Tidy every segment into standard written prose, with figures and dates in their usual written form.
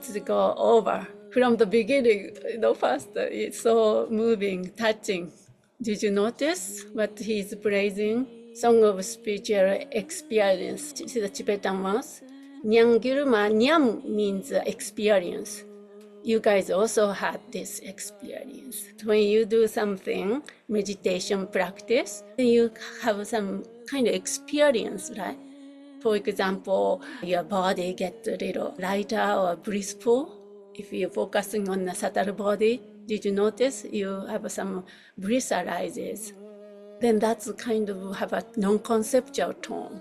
let's go over. From the beginning, first, it's so moving, touching. Did you notice what he's praising? Song of Spiritual Experience. This is the Tibetan ones. Nyamgurma, Nyam means experience. You guys also had this experience. When you do something, meditation practice, then you have some kind of experience, right? For example, your body gets a little lighter or blissful. If you're focusing on the subtle body, did you notice you have some bliss arises? Then that's kind of have a non-conceptual tone.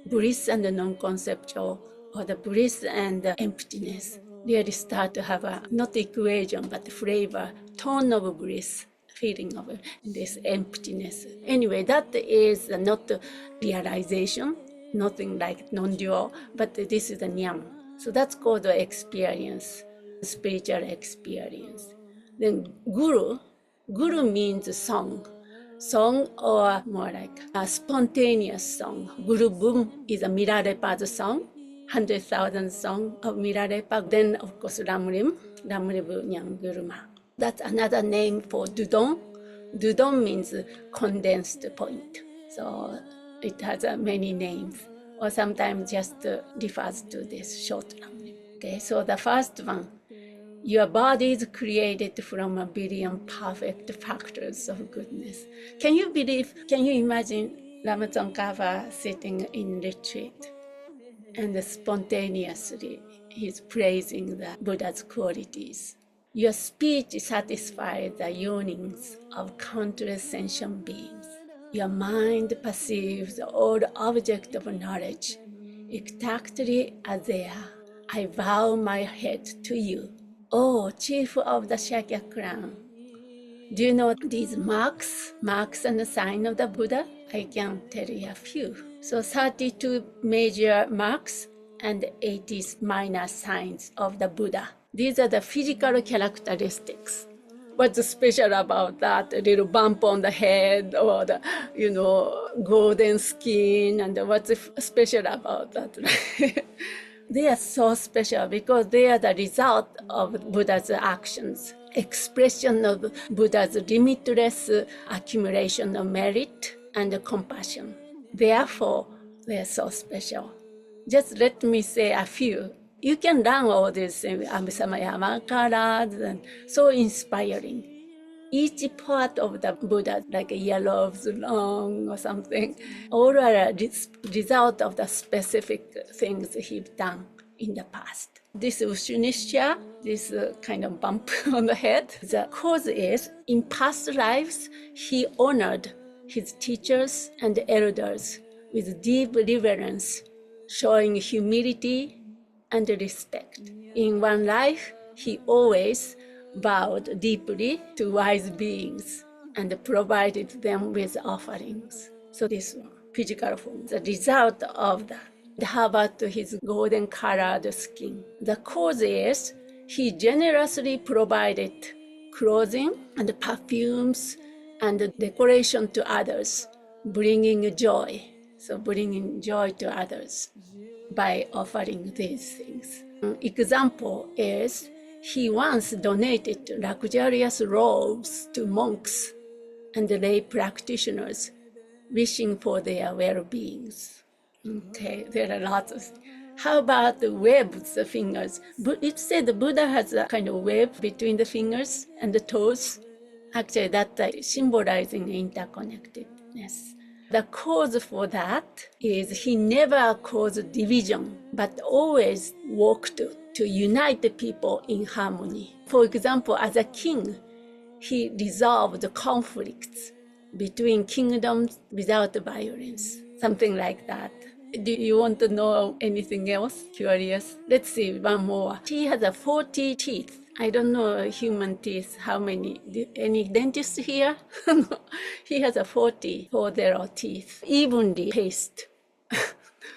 Bliss and the non-conceptual, or the bliss and the emptiness, really start to have a, not equation, but flavor, tone of bliss, feeling of this emptiness. Anyway, that is not realization, nothing like non-dual, but this is the Nyam. So that's called the experience, spiritual experience. Then Guru means song. Song, or more like a spontaneous song. Guru Bum is a Milarepa's song, 100,000 song of Milarepa. Then, of course, Lamrim Nyamgurma. That's another name for Dudong. Dudong means condensed point. So it has many names, or sometimes just refers to this short Lamrim. Okay, so the first one, your body is created from a billion perfect factors of goodness. Can you imagine Lama Tsongkhapa sitting in retreat and spontaneously he's praising the Buddha's qualities? Your speech satisfies the yearnings of countless sentient beings. Your mind perceives all objects of knowledge exactly as they are. I bow my head to you, O chief of the Shakya clan. Do you know these marks and the sign of the Buddha? I can tell you a few. So 32 major marks and 80 minor signs of the Buddha. These are the physical characteristics. What's special about that? A little bump on the head, or the, golden skin, and what's special about that? They are so special because they are the result of Buddha's actions, expression of Buddha's limitless accumulation of merit and compassion. Therefore, they are so special. Just let me say a few. You can learn all these Amisamayamakaras, and so inspiring. Each part of the Buddha, like a yellow's long or something, all are a result of the specific things he's done in the past. This Ushunisha, this kind of bump on the head, the cause is, in past lives, he honored his teachers and elders with deep reverence, showing humility and respect. In one life, he always bowed deeply to wise beings and provided them with offerings. So this one, physical form, the result of that. How about his golden colored skin? The cause is he generously provided clothing and perfumes and decoration to others, bringing joy. So bringing joy to others by offering these things. An example is he once donated luxurious robes to monks and lay practitioners, wishing for their well-being. Okay, there are lots of. How about the webs, the fingers? It said the Buddha has a kind of web between the fingers and the toes. Actually, that symbolizing interconnectedness. The cause for that is he never caused division, but always worked to unite the people in harmony. For example, as a king, he resolved conflicts between kingdoms without violence, something like that. Do you want to know anything else? Curious? Let's see, one more. He has 40 teeth. I don't know human teeth, how many. Any dentist here? He has 40 teeth, evenly paced.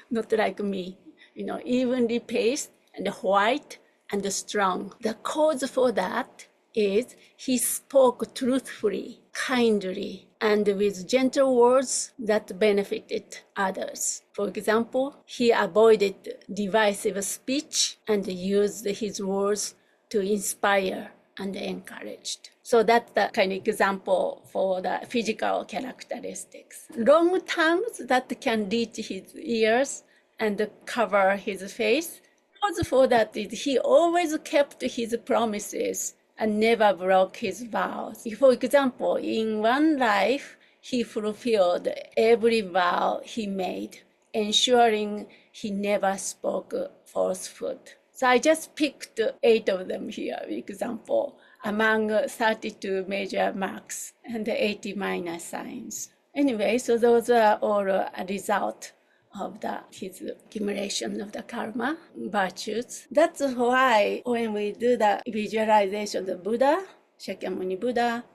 Not like me, evenly paced and white and strong. The cause for that is he spoke truthfully, kindly, and with gentle words that benefited others. For example, he avoided divisive speech and used his words to inspire and encourage. So that's the kind of example for the physical characteristics. Long tongues that can reach his ears and cover his face. Cause for that is he always kept his promises and never broke his vows. For example, in one life, he fulfilled every vow he made, ensuring he never spoke falsehood. So I just picked 8 of them here, for example, among 32 major marks and 80 minor signs. Anyway, so those are all a result of his accumulation of the karma virtues. That's why when we do the visualization of the Buddha, Shakyamuni Buddha,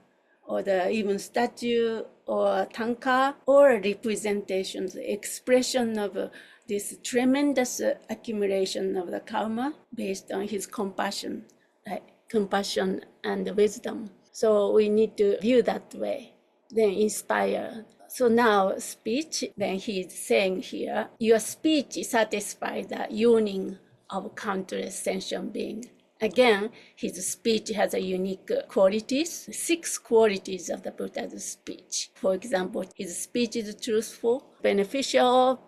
or the even statue or tanka, or representations, expression of this tremendous accumulation of the karma based on his compassion, right? Compassion and wisdom. So we need to view that way, then inspire. So now speech, then he's saying here, your speech satisfies the yearning of countless sentient beings. Again, his speech has a unique qualities, 6 qualities of the Buddha's speech. For example, his speech is truthful, beneficial,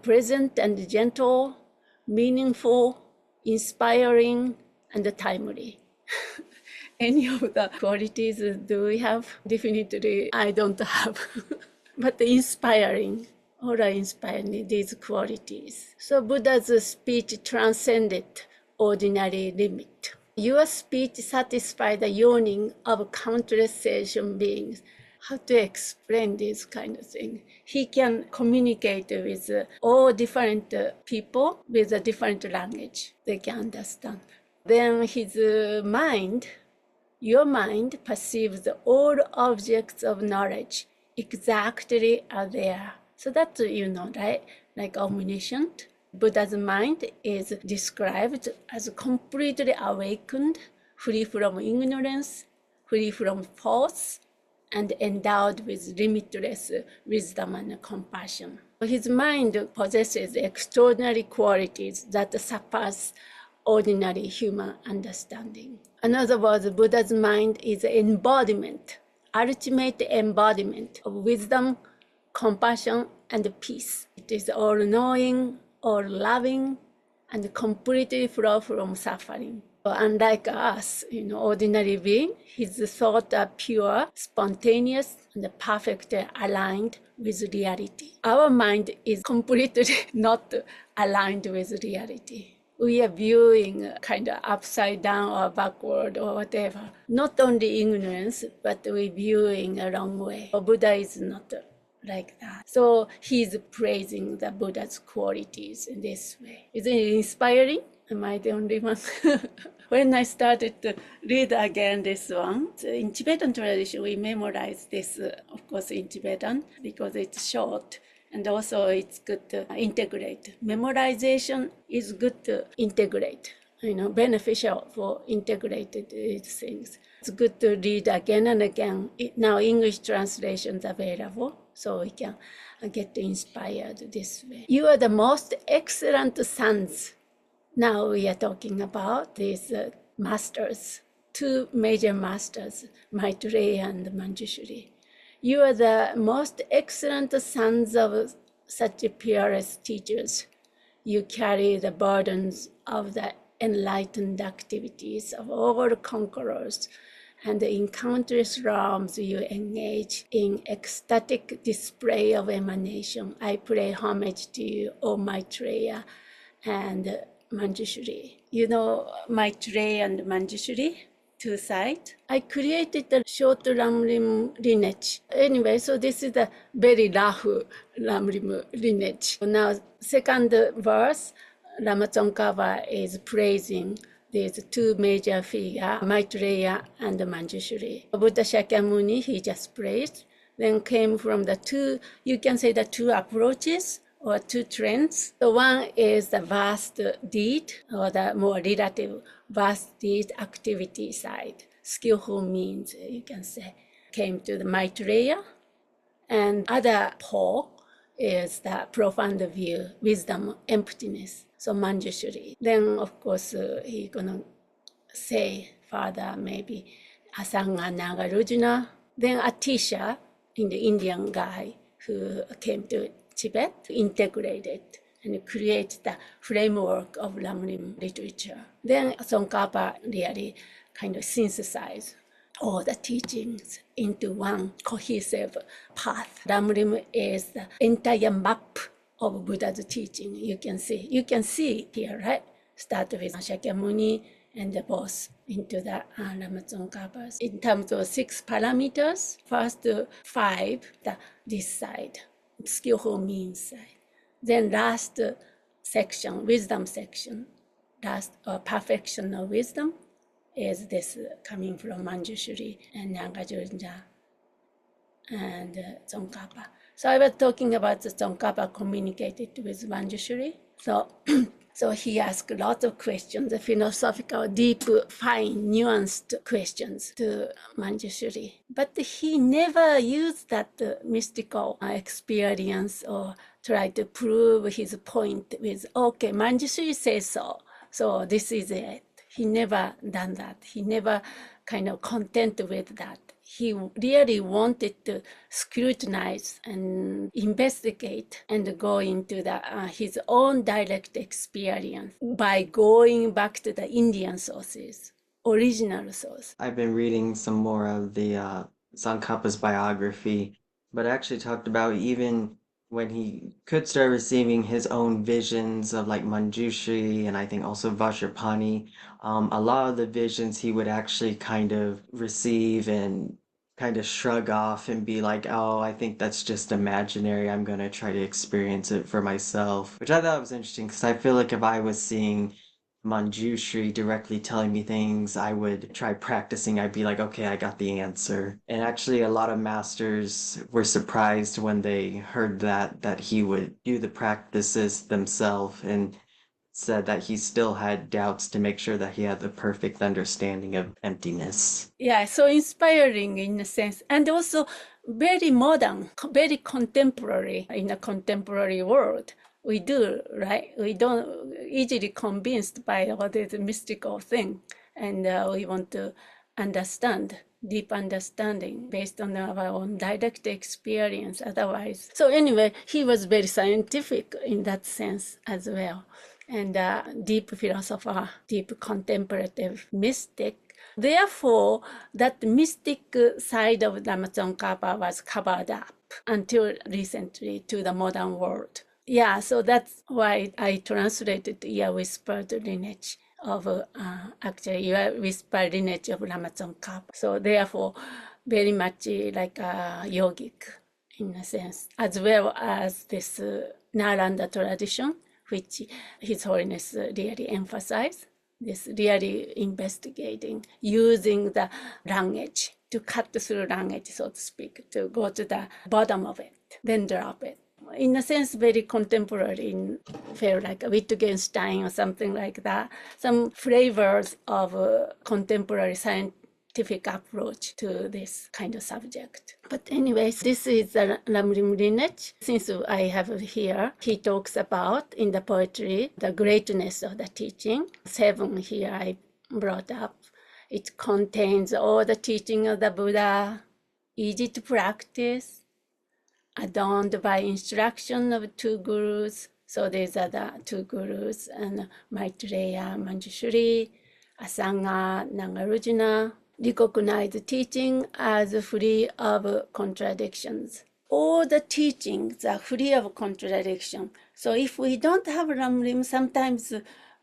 present and gentle, meaningful, inspiring, and timely. Any of the qualities do we have? Definitely, I don't have. But inspiring, all are inspiring, these qualities. So Buddha's speech transcended ordinary limit. Your speech satisfies the yearning of countless sentient beings. How to explain this kind of thing? He can communicate with all different people with a different language. They can understand. Then his mind, your mind perceives all objects of knowledge exactly as they are. So that's, right? Like omniscient. Buddha's mind is described as completely awakened, free from ignorance, free from faults, and endowed with limitless wisdom and compassion. His mind possesses extraordinary qualities that surpass ordinary human understanding. In other words, Buddha's mind is embodiment, ultimate embodiment of wisdom, compassion, and peace. It is all-knowing, all-loving, and completely free from suffering. Unlike us, ordinary being, his thoughts are pure, spontaneous, and perfectly aligned with reality. Our mind is completely not aligned with reality. We are viewing kind of upside down or backward or whatever. Not only ignorance, but we're viewing a wrong way. Buddha is not like that. So he's praising the Buddha's qualities in this way. Is it inspiring? Am I the only one? When I started to read again this one, in Tibetan tradition, we memorize this, of course, in Tibetan, because it's short. And also it's good to integrate. Memorization is good to integrate, beneficial for integrated things. It's good to read again and again. Now English translations available, so we can get inspired this way. You are the most excellent sons. Now we are talking about these masters, 2 major masters, Maitreya and Manjushri. You are the most excellent sons of such peerless teachers. You carry the burdens of the enlightened activities of all conquerors, and in countless realms you engage in ecstatic display of emanation. I pay homage to you, O Maitreya and Manjushri. Maitreya and Manjushri? 2 sides. I created a short Lamrim lineage. Anyway, so this is a very rough Lamrim lineage. Now, second verse, Lama Tsongkhapa is praising these 2 major figures, Maitreya and Manjushri. Buddha Shakyamuni, he just praised. Then came from the 2, you can say the 2 approaches or 2 trends. The one is the vast deed, or the more relative vast deed activity side. skillful means, you can say, came to the Maitreya. And other pole is the profound view, wisdom, emptiness. So Manjushri. Then, of course, he's going to say further, maybe Asanga Nagarjuna. Then Atisha, in the Indian guy who came to Tibet, integrated and create the framework of Lamrim literature. Then Tsongkhapa really kind of synthesized all the teachings into one cohesive path. Lamrim is the entire map of Buddha's teaching. You can see here, right? Start with Shakyamuni and the both into the Lama Tsongkhapa. In terms of 6 parameters, first 5, this side, skillful means side. Then last section, wisdom section, last perfection of wisdom is this coming from Manjushri and Nagarjuna and Tsongkhapa. So I was talking about the Tsongkhapa communicated with Manjushri. So he asked lots of questions, the philosophical, deep, fine, nuanced questions to Manjushri. But he never used that mystical experience or try to prove his point with, okay, Manjushri says so, so this is it. He never done that. He never kind of content with that. He really wanted to scrutinize and investigate and go into his own direct experience by going back to the Indian sources, original source. I've been reading some more of the Tsongkhapa's biography, but I actually talked about even when he could start receiving his own visions of like Manjushri and I think also Vajrapani, a lot of the visions he would actually kind of receive and kind of shrug off and be like, oh, I think that's just imaginary. I'm going to try to experience it for myself, which I thought was interesting because I feel like if I was seeing Manjushri directly telling me things, I would try practicing. I'd be like, okay, I got the answer. And actually, a lot of masters were surprised when they heard that he would do the practices themselves and said that he still had doubts to make sure that he had the perfect understanding of emptiness. Yeah, so inspiring in a sense, and also very modern, very contemporary in a contemporary world. We do, right? We don't easily convinced by all this mystical thing, and we want to understand, deep understanding based on our own direct experience. Otherwise, so anyway, he was very scientific in that sense as well, and deep philosopher, deep contemplative mystic. Therefore, that mystic side of Lama Tsongkhapa was covered up until recently to the modern world. Yeah, so that's why I translated Ear Whispered Lineage of, actually, Ear Whispered Lineage of Lama Tsongkhapa. So therefore, very much like a yogic in a sense, as well as this Nalanda tradition, which His Holiness really emphasized. This really investigating, using the language to cut through language, so to speak, to go to the bottom of it, then drop it. In a sense, very contemporary, feel like Wittgenstein or something like that. Some flavors of contemporary scientific approach to this kind of subject. But anyways, this is the Lamrim lineage. Since I have here, he talks about in the poetry the greatness of the teaching. 7 here I brought up. It contains all the teaching of the Buddha, easy to practice, adorned by instruction of 2 gurus. So these are the 2 gurus, and Maitreya, Manjushri, Asanga, Nagarjuna. Recognize teaching as free of contradictions. All the teachings are free of contradiction. So if we don't have Lamrim, sometimes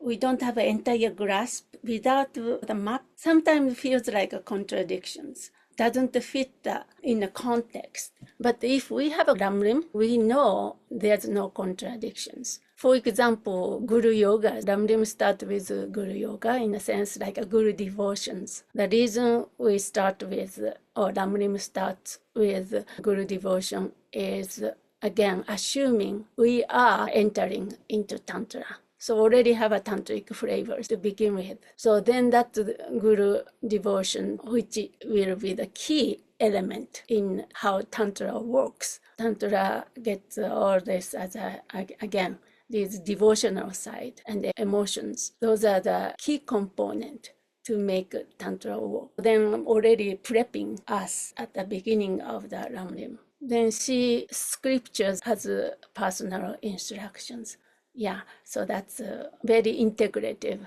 we don't have an entire grasp without the map. Sometimes it feels like contradictions. Doesn't fit in the context. But if we have a Lamrim, we know there's no contradictions. For example, Guru Yoga, Lamrim starts with Guru Yoga in a sense like a Guru devotions. The reason we start with, or Lamrim starts with Guru devotion is, again, assuming we are entering into Tantra. So already have a tantric flavor to begin with. So then that guru devotion, which will be the key element in how tantra works. Tantra gets all this as again, this devotional side and the emotions. Those are the key component to make tantra work. Then already prepping us at the beginning of the Lamrim. Then see scriptures as personal instructions. Yeah, so that's a very integrative,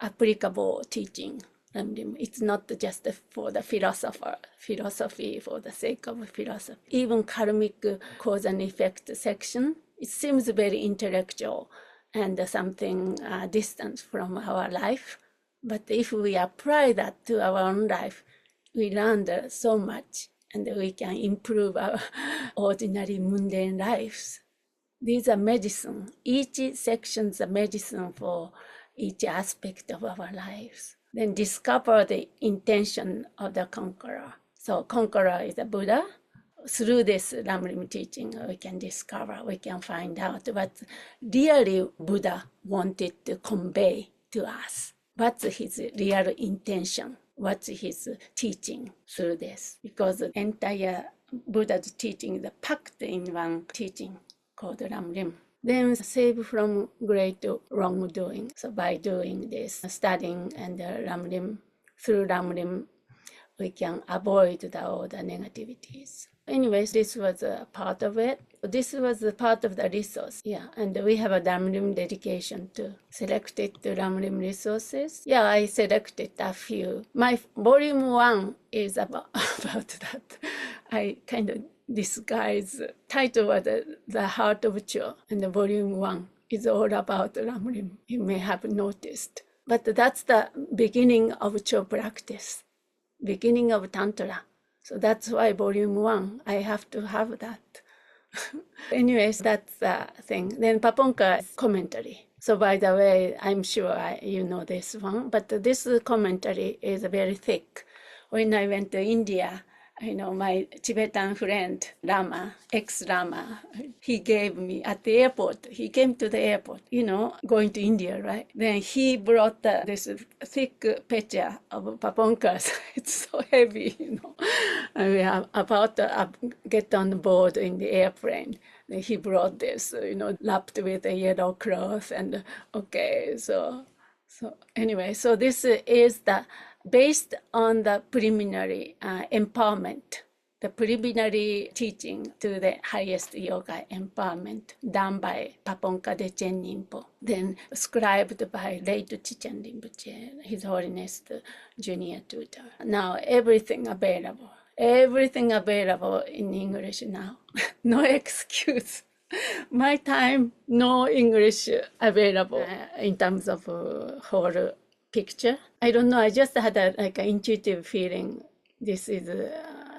applicable teaching. It's not just for the philosophy for the sake of philosophy. Even karmic cause and effect section, it seems very intellectual and something distant from our life. But if we apply that to our own life, we learn so much and we can improve our ordinary mundane lives. These are medicine. Each section is a medicine for each aspect of our lives. Then discover the intention of the conqueror. So conqueror is a Buddha. Through this Lamrim teaching, we can discover, we can find out what really Buddha wanted to convey to us. What's his real intention? What's his teaching through this? Because the entire Buddha's teaching is packed in one teaching called Lamrim. Then save from great wrongdoing. So by doing this, studying and Lamrim, through Lamrim, we can avoid all the negativities. Anyways, this was a part of it. This was a part of the resource. Yeah, and we have a Lamrim dedication to selected Lamrim resources. Yeah, I selected a few. My volume 1 is about that. I kind of disguise. Title was The Heart of Cho, and the volume 1 is all about Lamrim. You may have noticed. But that's the beginning of Cho practice, beginning of Tantra. So that's why volume 1, I have to have that. Anyways, that's the thing. Then Paponka's commentary. So by the way, I'm sure you know this one, but this commentary is very thick. When I went to India, my Tibetan friend, Lama, ex-Lama, he gave me at the airport. He came to the airport, going to India, right? Then he brought this thick picture of Paponkas. It's so heavy, We are about to get on board in the airplane. Then he brought this, wrapped with a yellow cloth. And okay, so anyway, so this is based on the preliminary empowerment, the preliminary teaching to the highest yoga empowerment done by Paponka Dechen Rinpo, then scribed by late Chichen Rinpoche, His Holiness the junior tutor. Now everything available in English now. No excuse. My time, no English available in terms of whole picture. I don't know. I just had an intuitive feeling. This is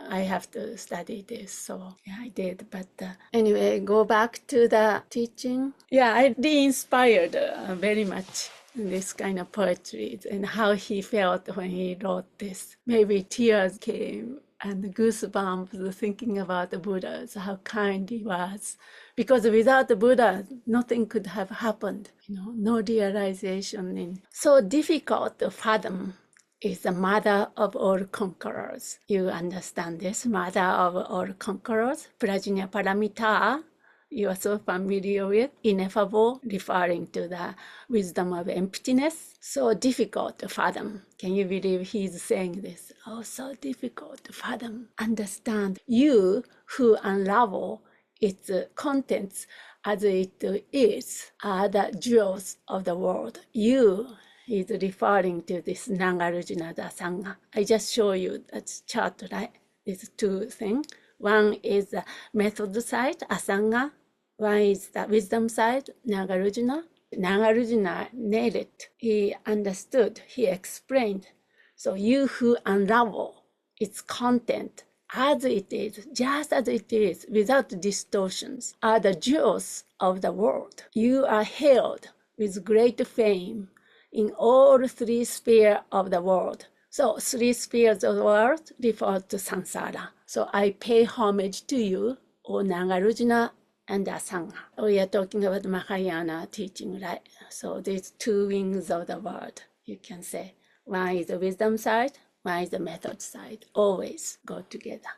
I have to study this, so yeah, I did. But anyway, go back to the teaching. Yeah, I re-inspired very much in this kind of poetry and how he felt when he wrote this. Maybe tears came and goosebumps thinking about the Buddha, how kind he was. Because without the Buddha, nothing could have happened, no realization. So difficult to fathom is the mother of all conquerors. You understand this? Mother of all conquerors, Prajnaparamita, you are so familiar with, ineffable, referring to the wisdom of emptiness. So difficult to fathom. Can you believe he's saying this? Oh, so difficult to fathom. Understand. You who unravel its contents as it is are the jewels of the world. You is referring to this Nagarjuna Sangha. I just show you that chart, right? These two things. One is the method side, Asanga. One is the wisdom side, Nagarjuna. Nagarjuna nailed it. He understood, he explained. So you who unravel its content as it is, just as it is, without distortions, are the jewels of the world. You are hailed with great fame in all three spheres of the world. So three spheres of the world refer to samsara. So I pay homage to you, O Nagarjuna and Asanga. We are talking about Mahayana teaching, right? So these two wings of the world, you can say. One is the wisdom side, one is the method side. Always go together.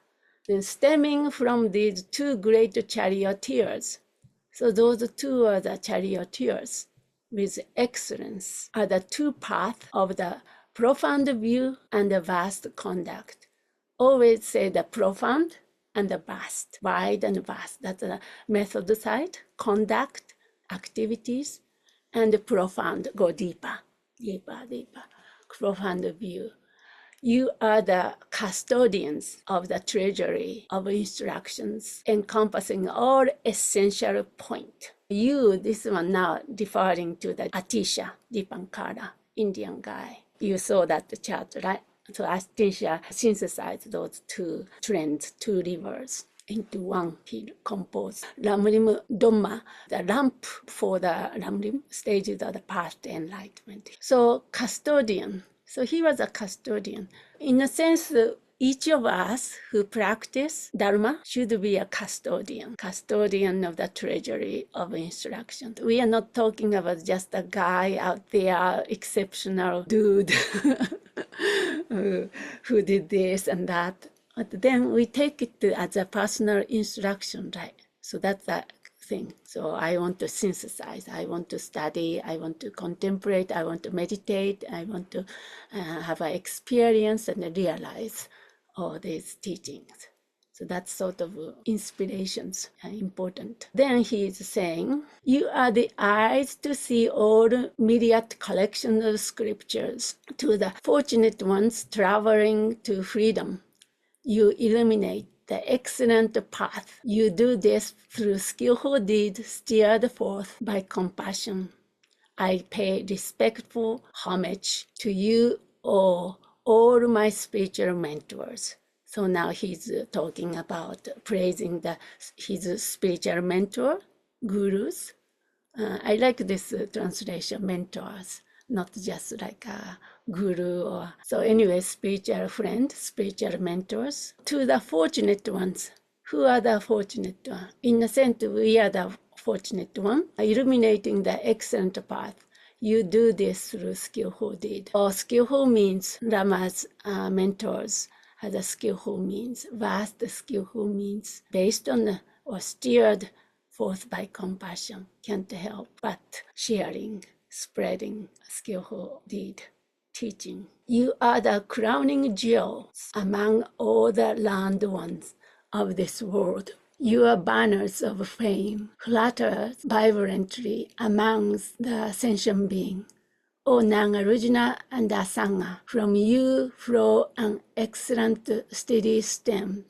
Then stemming from these two great charioteers, so those two are the charioteers with excellence are the two paths of the profound view and the vast conduct. Always say the profound and the vast, wide and vast. That's the method side, conduct, activities, and the profound, go deeper, deeper, deeper, profound view. You are the custodians of the treasury of instructions encompassing all essential points. You, this one now referring to the Atisha Dipankara, Indian guy. You saw that chart, right? So Atisha synthesized those two trends, two rivers into one. He composed Lamrim Dhamma, the lamp for the Lamrim stages of the past enlightenment. So custodian. So he was a custodian. In a sense, each of us who practice Dharma should be a custodian of the treasury of instruction. We are not talking about just a guy out there, exceptional dude who did this and that. But then we take it as a personal instruction, right? So that's the thing. So I want to synthesize, I want to study, I want to contemplate, I want to meditate, I want to have an experience and realize all these teachings. So that's sort of inspirations important. Then he is saying, you are the eyes to see all myriad collections of scriptures. To the fortunate ones traveling to freedom, you illuminate the excellent path. You do this through skillful deeds steered forth by compassion. I pay respectful homage to you all my spiritual mentors. So now he's talking about praising his spiritual mentor, gurus. I like this translation, mentors, not just like a guru or so. Anyway, spiritual friend, spiritual mentors. To the fortunate ones, who are the fortunate ones? In a sense, we are the fortunate one, illuminating the excellent path. You do this through skillful deed. Or skillful means Rama's mentors has a skillful means, vast skillful means, based on or steered forth by compassion, can't help but sharing, spreading skillful deed, teaching. You are the crowning jewels among all the learned ones of this world. Your banners of fame flutter vibrantly amongst the sentient beings. O Nagarjuna and Asanga, from you flow an excellent steady stem.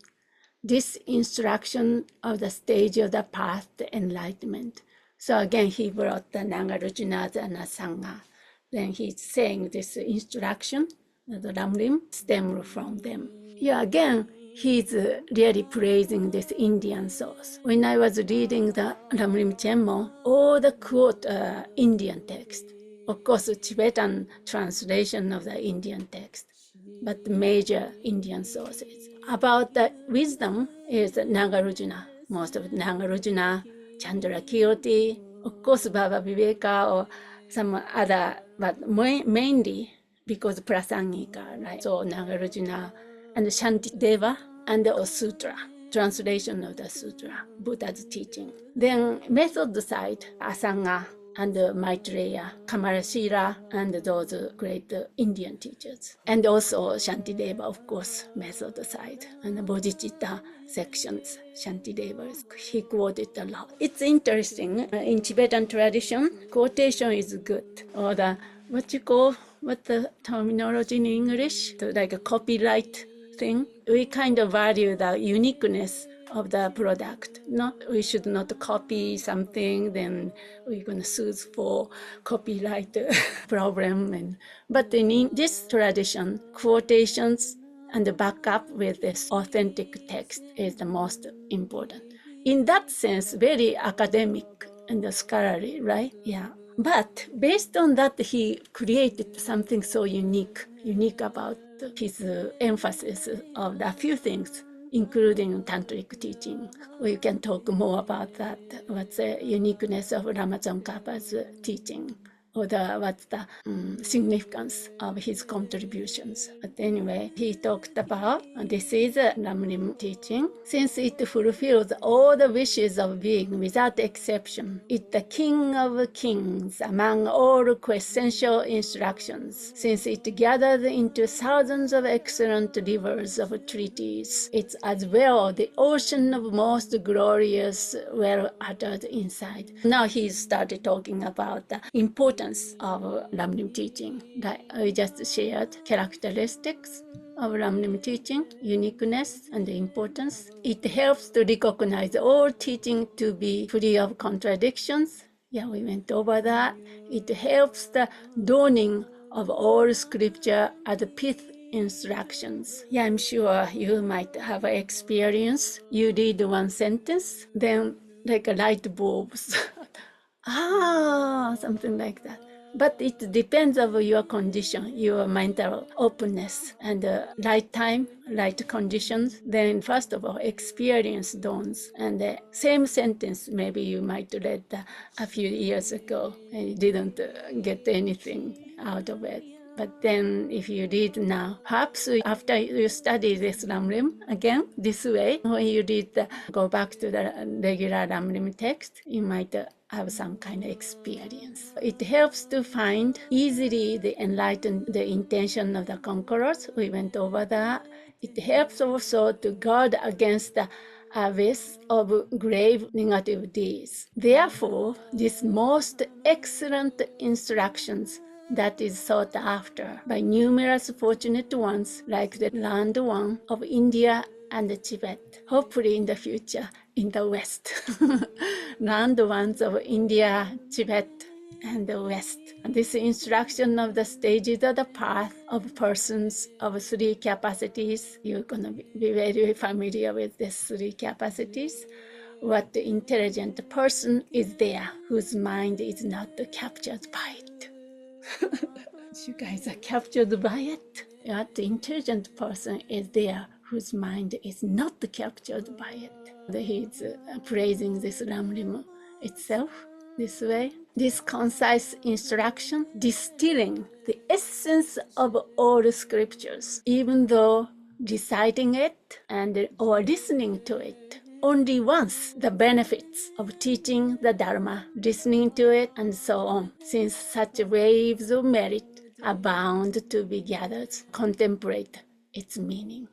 This instruction of the stage of the path to enlightenment. So again, he brought the Nagarjuna and Asanga. Then he's saying this instruction, the Lamrim, stem from them. Yeah, again, he's really praising this Indian source. When I was reading the Lamrim Chenmo, all the quote Indian text. Of course, Tibetan translation of the Indian text, but the major Indian sources. About the wisdom is Nagarjuna. Most of Nagarjuna, Chandrakirti, of course Baba Viveka or some other, but mainly because Prasangika, right? So Nagarjuna and Shantideva and the Sutra, translation of the Sutra, Buddha's teaching. Then method side, Asanga and Maitreya, Kamarashila, and those great Indian teachers. And also Shantideva, of course, method side, and Bodhicitta sections, Shantideva, he quoted a lot. It's interesting, in Tibetan tradition, quotation is good, or the, what the terminology in English, like a copyright thing. We kind of value the uniqueness of the product. We should not copy something, then we're going to sue for copyright problem. But in this tradition, quotations and the backup with this authentic text is the most important. In that sense, very academic and scholarly, right? Yeah. But based on that, he created something so unique about his emphasis of a few things. including tantric teaching. We can talk more about that, what's the uniqueness of Lama Tsongkhapa's teaching, or what's the significance of his contributions. But anyway, he talked about this is a Lamrim teaching. Since it fulfills all the wishes of being without exception, it the king of kings among all quintessential instructions. Since it gathers into thousands of excellent rivers of treaties, it's as well the ocean of most glorious, well uttered insight. Now he started talking about the importance of Lamrim teaching. Like I just shared characteristics of Lamrim teaching, uniqueness and importance. It helps to recognize all teaching to be free of contradictions. Yeah, we went over that. It helps the dawning of all scripture as pith instructions. Yeah, I'm sure you might have an experience. You read one sentence, then like a light bulbs. Something like that. But it depends on your condition, your mental openness, and right time, right conditions. Then first of all, experience dawns. And the same sentence, maybe you might read a few years ago and you didn't get anything out of it. But then if you read now, perhaps after you study this Lamrim again, this way, when you read, go back to the regular Lamrim text, you might have some kind of experience. It helps to find easily the the intention of the conquerors. We went over that. It helps also to guard against the abyss of grave negative deeds. Therefore, these most excellent instructions that is sought after by numerous fortunate ones like the Land One of India and Tibet, hopefully in the future in the West. Land Ones of India, Tibet, and the West. And this instruction of the stages of the path of persons of three capacities, you're going to be very familiar with these three capacities. What the intelligent person is there whose mind is not captured by it. You guys are captured by it. What the intelligent person is there whose mind is not captured by it. He's praising this Lamrim itself this way. This concise instruction distilling the essence of all scriptures, even though reciting it and or listening to it only once, the benefits of teaching the Dharma, listening to it, and so on, since such waves of merit are bound to be gathered. Contemplate its meaning.